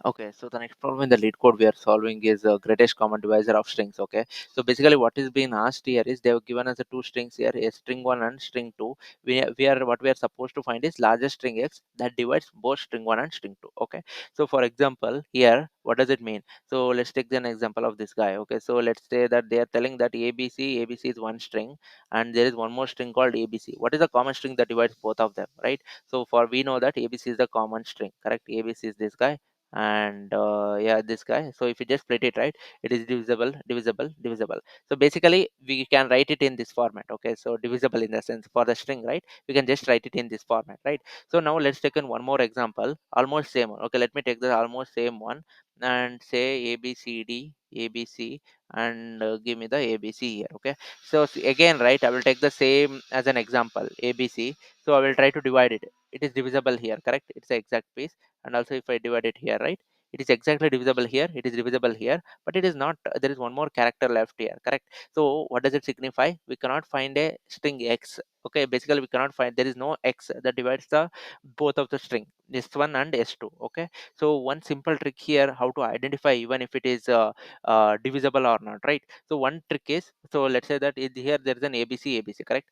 Okay, so the next problem in the lead code we are solving is greatest common divisor of strings. Okay, so basically what is being asked here is they have given us the two strings here, a string 1 and string 2. We are what we are supposed to find is largest string x that divides both string 1 and string 2. Okay, so for example here, what does it mean? So let's take an example of this guy. Okay, so let's say that they are telling that ABC is one string and there is one more string called ABC. What is the common string that divides both of them, right? So for we know that ABC is the common string, correct? ABC is this guy, and yeah, this guy. So if you just split it, right, it is divisible. So basically we can write it in this format. Okay, so divisible in the sense for the string, right, we can just write it in this format, right? So now let's take in one more example, almost same one. Okay, let me take the almost same one and say ABC, and give me the ABC here. Okay, so again, right, I will take the same as an example, ABC. So I will try to divide it. It is divisible here, correct? It's the exact piece. And also if I divide it here, right, it is exactly divisible here, it is divisible here, but it is not. There is one more character left here, correct? So what does it signify? We cannot find a string x. Okay, basically we cannot find, there is no x that divides the both of the string s1 and s2. Okay, so one simple trick here, how to identify even if it is divisible or not, right? So one trick is, so let's say that here there is an ABC, correct?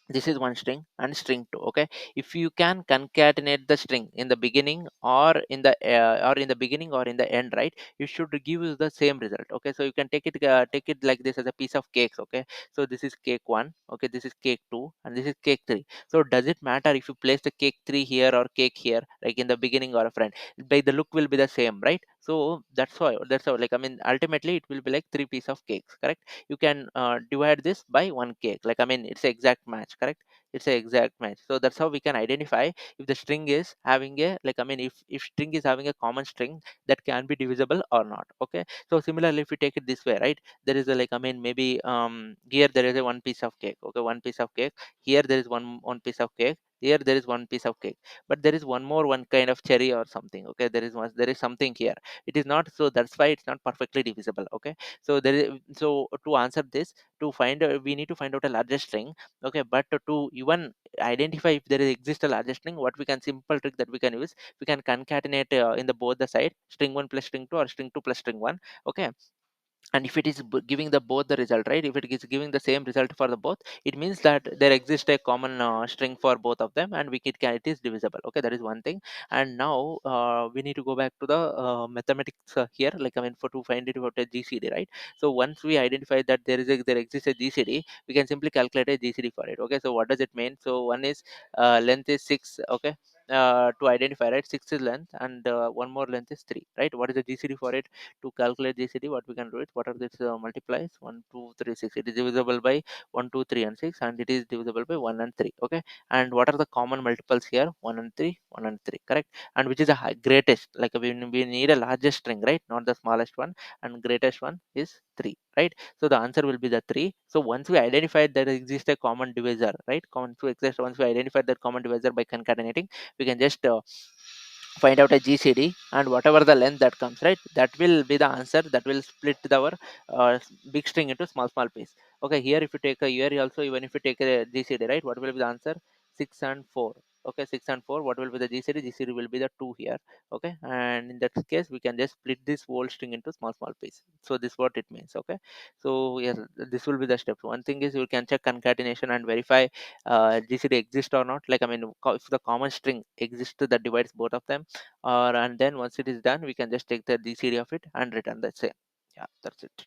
This is one string and string 2. Okay, if you can concatenate the string in the beginning or in the beginning or in the end, right, you should give you the same result. Okay, so you can take it like this as a piece of cakes. Okay, so this is cake 1, okay, this is cake 2, and this is cake 3. So does it matter if you place the cake 3 here or cake here, like in the beginning or a front? By the look will be the same, right? So that's why, like, I mean, ultimately it will be like three piece of cakes, correct? You can divide this by one cake, like, I mean, it's an exact match, correct? It's an exact match. So that's how we can identify if the string is having a, like, I mean, if string is having a common string that can be divisible or not. Okay, so similarly if you take it this way, right, there is a, like, I mean, maybe here there is a one piece of cake. Okay, one piece of cake. Here there is one piece of cake. Here there is one piece of cake, but there is one kind of cherry or something. Okay, there is something here. It is not, so that's why it's not perfectly divisible. Okay, so there is, so to answer this, to find we need to find out a largest string. Okay, but to even identify if there exists a largest string, what we can, simple trick that we can use, we can concatenate in the both the side, string 1 plus string 2 or string 2 plus string 1. Okay, and if it is giving the both the result, right, if it is giving the same result for the both, it means that there exists a common string for both of them, and it is divisible. Okay, that is one thing. And now we need to go back to the mathematics here, like, I mean, for to find it about a gcd, right? So once we identify that there exists a gcd, we can simply calculate a gcd for it. Okay, so what does it mean? So one is length is 6. Okay, to identify, right, 6 is length, and one more length is 3, right? What is the gcd for it? To calculate GCD, what we can do it, what are this multiplies, 1 2 3 6, it is divisible by 1 2 3 and 6, and it is divisible by 1 and 3. Okay, and what are the common multiples here? 1 and 3, 1 and 3, correct? And which is the greatest, like, we need a largest string, right, not the smallest one, and greatest one is 3, right? So the answer will be the 3. So once we identified that exists a common divisor, right, once we identified that common divisor by concatenating, we can just find out a GCD, and whatever the length that comes, right, that will be the answer that will split our big string into small piece. Okay, here if you take a here also, even if you take a GCD, right, what will be the answer? 6 and 4. Okay, 6 and 4, what will be the GCD? GCD will be the 2 here. Okay, and in that case we can just split this whole string into small piece. So this what it means. Okay, so yes, this will be the steps. One thing is you can check concatenation and verify GCD exists or not, like, I mean, if the common string exists that divides both of them, or and then once it is done, we can just take the GCD of it and return the same. Yeah, that's it.